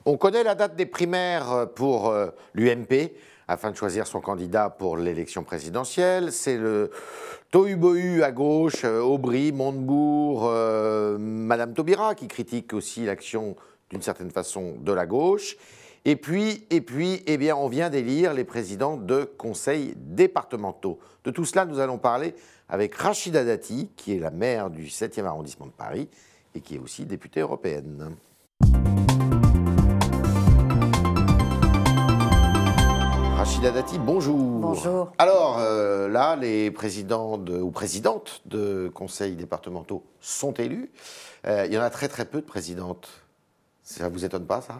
On connaît la date des primaires pour l'UMP, afin de choisir son candidat pour l'élection présidentielle. C'est le tohu-bohu à gauche, Aubry, Montebourg, Madame Taubira, qui critique aussi l'action d'une certaine façon de la gauche. Et puis, eh bien, on vient d'élire les présidents de conseils départementaux. De tout cela, nous allons parler avec Rachida Dati, qui est la maire du 7e arrondissement de Paris et qui est aussi députée européenne. Rachida Dati, bonjour. Bonjour. Alors là, les présidents ou présidentes de conseils départementaux sont élus. Il y en a très peu de présidentes. Ça ne vous étonne pas, ça ?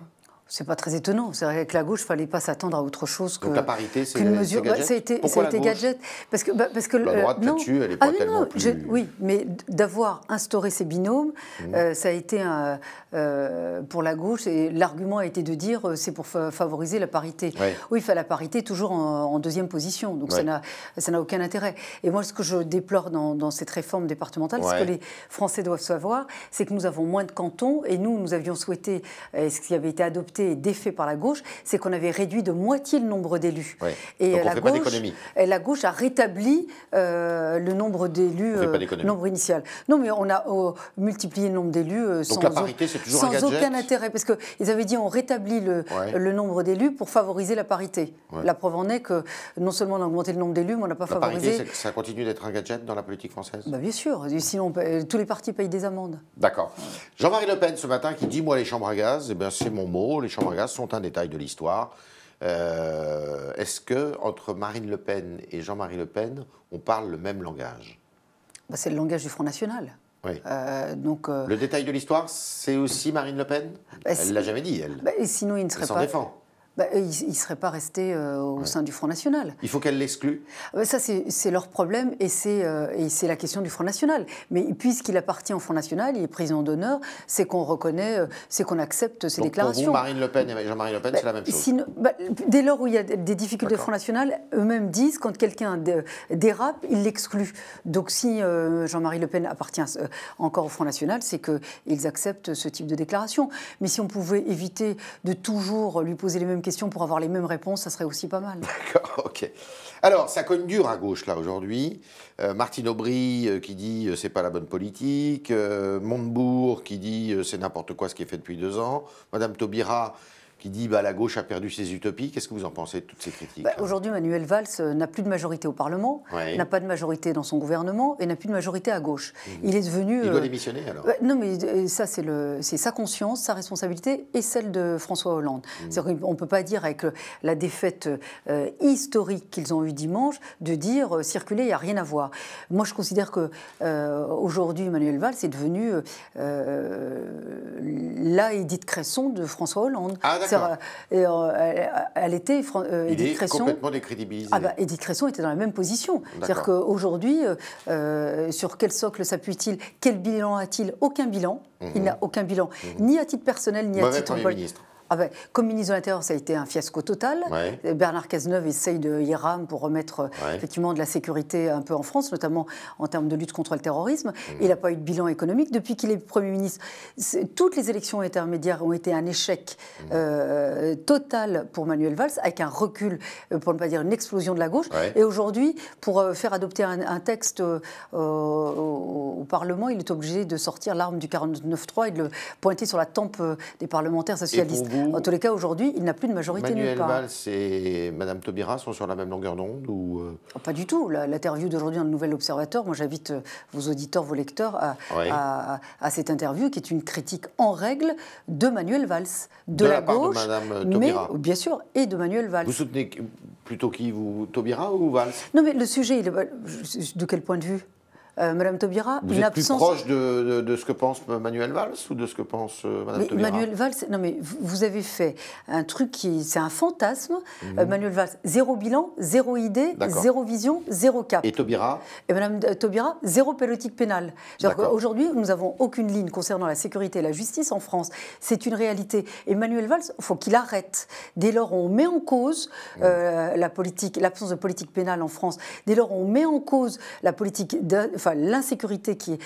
C'est pas très étonnant. C'est vrai que la gauche, il ne fallait pas s'attendre à autre chose que. Donc la parité, c'est mesure. gadget. Ça a été gadget. Parce que la droite là-dessus, elle n'est pas tellement plus... Oui, mais d'avoir instauré ces binômes, ça a été pour la gauche, et l'argument a été de dire c'est pour favoriser la parité. Ouais. Oui, il fait la parité toujours en deuxième position, donc ça n'a aucun intérêt. Et moi, ce que je déplore dans cette réforme départementale, ce que les Français doivent savoir, c'est que nous avons moins de cantons, et nous avions souhaité, ce qui avait été adopté et défait par la gauche, c'est qu'on avait réduit de moitié le nombre d'élus. Ouais. Et donc on fait pas d'économie. La gauche a rétabli le nombre d'élus, nombre initial. Non, mais on a multiplié le nombre d'élus donc la parité, c'est toujours un gadget. Sans aucun intérêt, parce qu'ils avaient dit on rétablit le nombre d'élus pour favoriser la parité. Ouais. La preuve en est que non seulement on a augmenté le nombre d'élus, mais on n'a pas favorisé... La parité, ça continue d'être un gadget dans la politique française ? Bah bien sûr, sinon tous les partis payent des amendes. D'accord. Jean-Marie Le Pen, ce matin, qui dit « Moi, les chambres à gaz, eh bien, c'est mon mot, les chambres à gaz sont un détail de l'histoire. » Est-ce qu'entre Marine Le Pen et Jean-Marie Le Pen, on parle le même langage ? Bah, c'est le langage du Front National. Oui. Le détail de l'histoire, c'est aussi Marine Le Pen ? Elle ne l'a jamais dit, elle. Et sinon, il ne serait pas... défend. Il ne serait pas resté au sein du Front National. Il faut qu'elle l'exclue ? Ça, c'est leur problème et c'est la question du Front National. Mais puisqu'il appartient au Front National, il est président d'honneur, c'est qu'on reconnaît, c'est qu'on accepte ses déclarations. Pour vous, Marine Le Pen et Jean-Marie Le Pen, c'est la même chose. Dès lors où il y a des difficultés au Front National, eux-mêmes disent quand quelqu'un dérape, ils l'excluent. Donc si Jean-Marie Le Pen appartient encore au Front National, c'est qu'ils acceptent ce type de déclaration. Mais si on pouvait éviter de toujours lui poser les mêmes questions pour avoir les mêmes réponses, ça serait aussi pas mal. D'accord, ok. Alors, ça cogne dur à gauche, là, aujourd'hui. Martine Aubry qui dit c'est pas la bonne politique. Montebourg qui dit c'est n'importe quoi ce qui est fait depuis 2 ans. Madame Taubira qui dit la gauche a perdu ses utopies. Qu'est-ce que vous en pensez de toutes ces critiques ? Aujourd'hui, Manuel Valls n'a plus de majorité au Parlement, n'a pas de majorité dans son gouvernement et n'a plus de majorité à gauche. Il est devenu... Il doit démissionner alors ? Non, mais ça, c'est sa conscience, sa responsabilité et celle de François Hollande. On ne peut pas dire, avec la défaite historique qu'ils ont eue dimanche, de dire circuler, il n'y a rien à voir. Moi, je considère qu'aujourd'hui, Manuel Valls est devenu la Édith Cresson de François Hollande. Ah, elle était Édith Cresson. Complètement décrédibilisée. Édith Cresson était dans la même position. C'est-à-dire qu'aujourd'hui, sur quel socle s'appuie-t-il ? Quel bilan a-t-il ? Aucun bilan. Il n'a aucun bilan, ni à titre personnel, ni à titre politique. Comme ministre de l'Intérieur, ça a été un fiasco total. Ouais. Bernard Cazeneuve essaye y rame pour remettre effectivement de la sécurité un peu en France, notamment en termes de lutte contre le terrorisme. Il n'a pas eu de bilan économique. Depuis qu'il est Premier ministre, toutes les élections intermédiaires ont été un échec total pour Manuel Valls, avec un recul, pour ne pas dire une explosion de la gauche. Et aujourd'hui, pour faire adopter un texte au Parlement, il est obligé de sortir l'arme du 49.3 et de le pointer sur la tempe des parlementaires socialistes. En tous les cas, aujourd'hui, il n'a plus de majorité nulle part. Manuel Valls et Madame Taubira sont sur la même longueur d'onde ou Pas du tout. L'interview d'aujourd'hui dans le Nouvel Observateur, moi j'invite vos auditeurs, vos lecteurs à cette interview qui est une critique en règle de Manuel Valls, de la gauche, de Madame Taubira. Mais bien sûr, et de Manuel Valls. Vous soutenez plutôt qui, vous, Taubira ou Valls ? Non, mais le sujet, de quel point de vue ? Madame Taubira, vous êtes plus proche de ce que pense Manuel Valls ou de ce que pense Madame Taubira ? Manuel Valls, non mais vous avez fait un truc c'est un fantasme. Manuel Valls, 0 bilan, 0 idée, 0 vision, 0 cap. Et Taubira ? Et Madame Taubira, 0 politique pénale. Aujourd'hui, nous n'avons aucune ligne concernant la sécurité et la justice en France. C'est une réalité. Et Manuel Valls, il faut qu'il arrête. Dès lors, on met en cause l'absence de politique pénale en France. Dès lors, on met en cause la politique enfin l'insécurité qui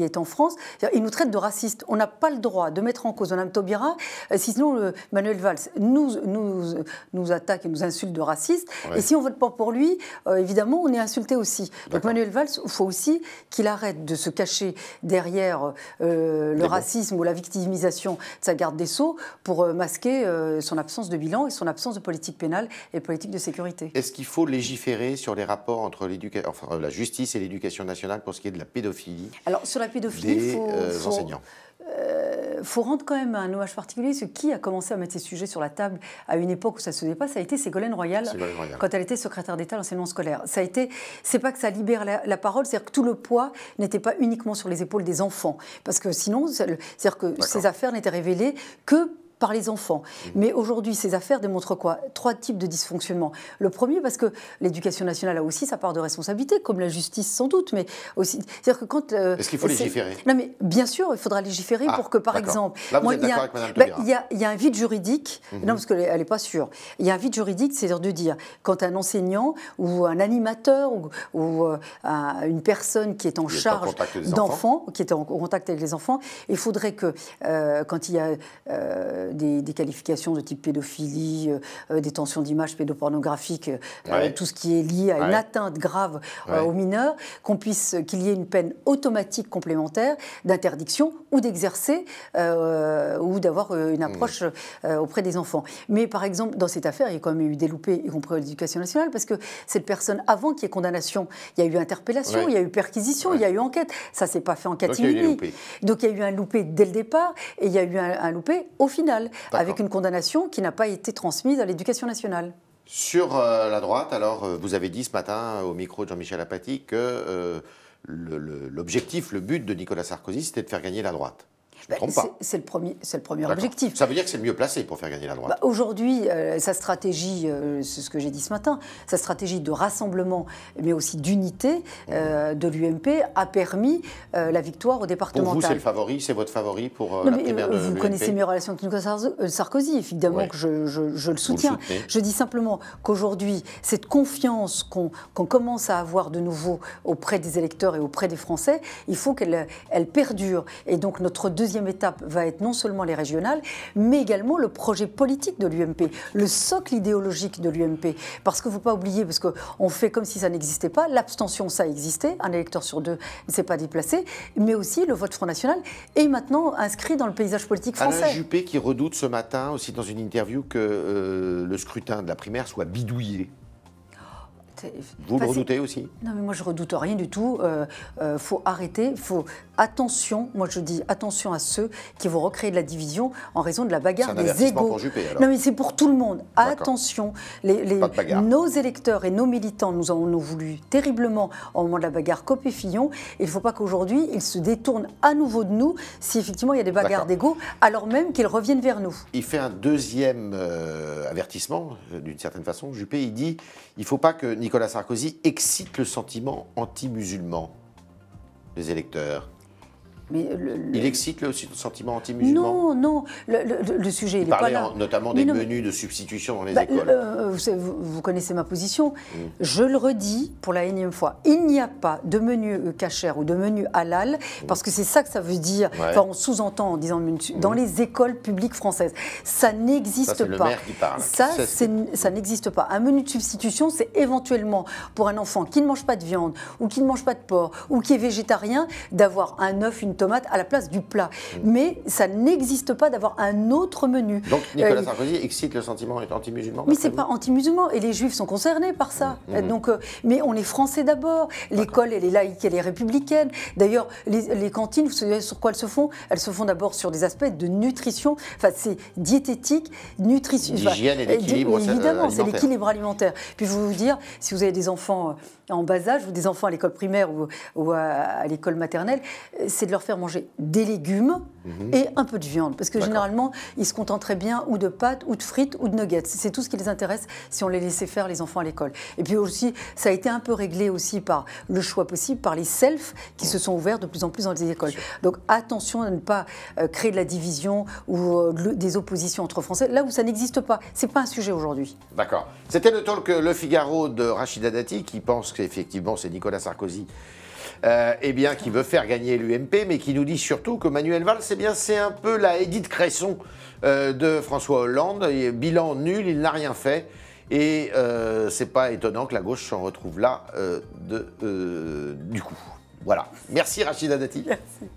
est en France. Ils nous traitent de racistes. On n'a pas le droit de mettre en cause Mme Taubira, sinon Manuel Valls nous attaque et nous insulte de racistes. Ouais. Et si on ne vote pas pour lui, évidemment, on est insulté aussi. Donc Manuel Valls, il faut aussi qu'il arrête de se cacher derrière le racisme ou la victimisation de sa garde des Sceaux pour masquer son absence de bilan et son absence de politique pénale et politique de sécurité. Est-ce qu'il faut légiférer sur les rapports entre la justice et l'éducation nationale pour ce qui est de la pédophilie? Alors, sur la pédophilie, des enseignants. Il faut rendre quand même un hommage particulier. Qui a commencé à mettre ces sujets sur la table à une époque où ça ne se faisait pas, ça a été Ségolène Royal, quand elle était secrétaire d'État à l'enseignement scolaire. Ça a été, c'est pas que ça libère la parole, c'est-à-dire que tout le poids n'était pas uniquement sur les épaules des enfants, parce que sinon, c'est-à-dire que ces affaires n'étaient révélées que par les enfants. Mais aujourd'hui, ces affaires démontrent quoi? 3 types de dysfonctionnement. Le premier, parce que l'éducation nationale a aussi sa part de responsabilité, comme la justice sans doute, mais aussi... C'est-à-dire que quand... Est-ce qu'il faut légiférer? Non, mais bien sûr, il faudra légiférer pour que, par exemple... Là, vous êtes d'accord avec Mme Taubira? Il y a un vide juridique, non, parce qu'elle n'est pas sûre. Il y a un vide juridique, c'est-à-dire de dire, quand un enseignant ou un animateur ou une personne qui est en charge d'enfants, qui est en contact avec les enfants, il faudrait que, quand il y a... des qualifications de type pédophilie, détention d'images pédopornographiques, tout ce qui est lié à une atteinte grave aux mineurs, qu'il y ait une peine automatique complémentaire d'interdiction ou d'exercer ou d'avoir une approche auprès des enfants. Mais par exemple, dans cette affaire, il y a quand même eu des loupés, y compris à l'éducation nationale, parce que cette personne, avant qu'il y ait condamnation, il y a eu interpellation, il y a eu perquisition, il y a eu enquête. Ça ne s'est pas fait en catimini. Donc il y a eu un loupé dès le départ et il y a eu un loupé au final, avec une condamnation qui n'a pas été transmise à l'éducation nationale. Sur la droite, alors, vous avez dit ce matin au micro de Jean-Michel Apathy que l'objectif, le but de Nicolas Sarkozy, c'était de faire gagner la droite. C'est le premier objectif. Ça veut dire que c'est le mieux placé pour faire gagner la droite. Aujourd'hui, sa stratégie, c'est ce que j'ai dit ce matin, sa stratégie de rassemblement, mais aussi d'unité de l'UMP a permis la victoire au départemental. Pour vous, c'est le favori, c'est votre favori pour la primaire de l'UMP? Vous connaissez mes relations avec Nicolas Sarkozy, évidemment que je le soutiens. Je dis simplement qu'aujourd'hui, cette confiance qu'on commence à avoir de nouveau auprès des électeurs et auprès des Français, il faut qu'elle perdure. Et donc notre deuxième étape va être non seulement les régionales, mais également le projet politique de l'UMP, le socle idéologique de l'UMP. Parce qu'il ne faut pas oublier, parce qu'on fait comme si ça n'existait pas, l'abstention, ça existait, un électeur sur 2 ne s'est pas déplacé, mais aussi le vote Front National est maintenant inscrit dans le paysage politique français. Alain Juppé qui redoute ce matin, aussi dans une interview, que le scrutin de la primaire soit bidouillé. Vous le redoutez aussi? Non, mais moi je redoute rien du tout. Faut arrêter. Attention. Moi je dis attention à ceux qui vont recréer de la division en raison de la bagarre des égos. Pour Juppé, alors. Non, mais c'est pour tout le monde. Attention. Nos électeurs et nos militants nous en ont voulu terriblement au moment de la bagarre Copé-Fillon. Il ne faut pas qu'aujourd'hui ils se détournent à nouveau de nous si effectivement il y a des bagarres d'égos, alors même qu'ils reviennent vers nous. Il fait un deuxième avertissement, d'une certaine façon. Juppé, il dit il ne faut pas que Nicolas Sarkozy excite le sentiment anti-musulman des électeurs. Mais il excite le sentiment anti-musulman? Non, le sujet, il n'est pas là. Notamment des menus de substitution dans les écoles. Vous connaissez ma position. Je le redis pour la énième fois. Il n'y a pas de menu kasher ou de menu halal, parce que c'est ça que ça veut dire. Enfin, on sous-entend en disant dans les écoles publiques françaises. Ça n'existe pas. C'est le maire qui parle. Ça n'existe pas. Un menu de substitution, c'est éventuellement pour un enfant qui ne mange pas de viande, ou qui ne mange pas de porc, ou qui est végétarien, d'avoir un œuf, une tomate à la place du plat. Mais ça n'existe pas d'avoir un autre menu. Donc Nicolas Sarkozy excite le sentiment anti-musulman? Mais c'est pas anti-musulman, et les juifs sont concernés par ça. Donc, mais on est français d'abord. L'école, elle est laïque, elle est républicaine. D'ailleurs, les cantines, vous savez sur quoi elles se font? Elles se font d'abord sur des aspects de nutrition. Enfin, c'est diététique, nutrition. D'hygiène et d'équilibre alimentaire. Évidemment, c'est l'équilibre alimentaire. Puis je vais vous dire, si vous avez des enfants en bas âge, ou des enfants à l'école primaire ou à l'école maternelle, c'est de leur faire manger des légumes et un peu de viande. Parce que généralement, ils se contenteraient bien ou de pâtes, ou de frites, ou de nuggets. C'est tout ce qui les intéresse si on les laissait faire, les enfants, à l'école. Et puis aussi, ça a été un peu réglé aussi par le choix possible, par les selfs qui se sont ouverts de plus en plus dans les écoles. Donc attention à ne pas créer de la division ou des oppositions entre Français, là où ça n'existe pas. C'est pas un sujet aujourd'hui. D'accord. C'était le talk Le Figaro de Rachida Dati, qui pense qu'effectivement c'est Nicolas Sarkozy eh bien, qui veut faire gagner l'UMP, mais qui nous dit surtout que Manuel Valls, eh bien, c'est un peu la Édith Cresson de François Hollande. Bilan nul, il n'a rien fait. Et c'est pas étonnant que la gauche s'en retrouve là du coup. Voilà. Merci Rachida Dati. Merci.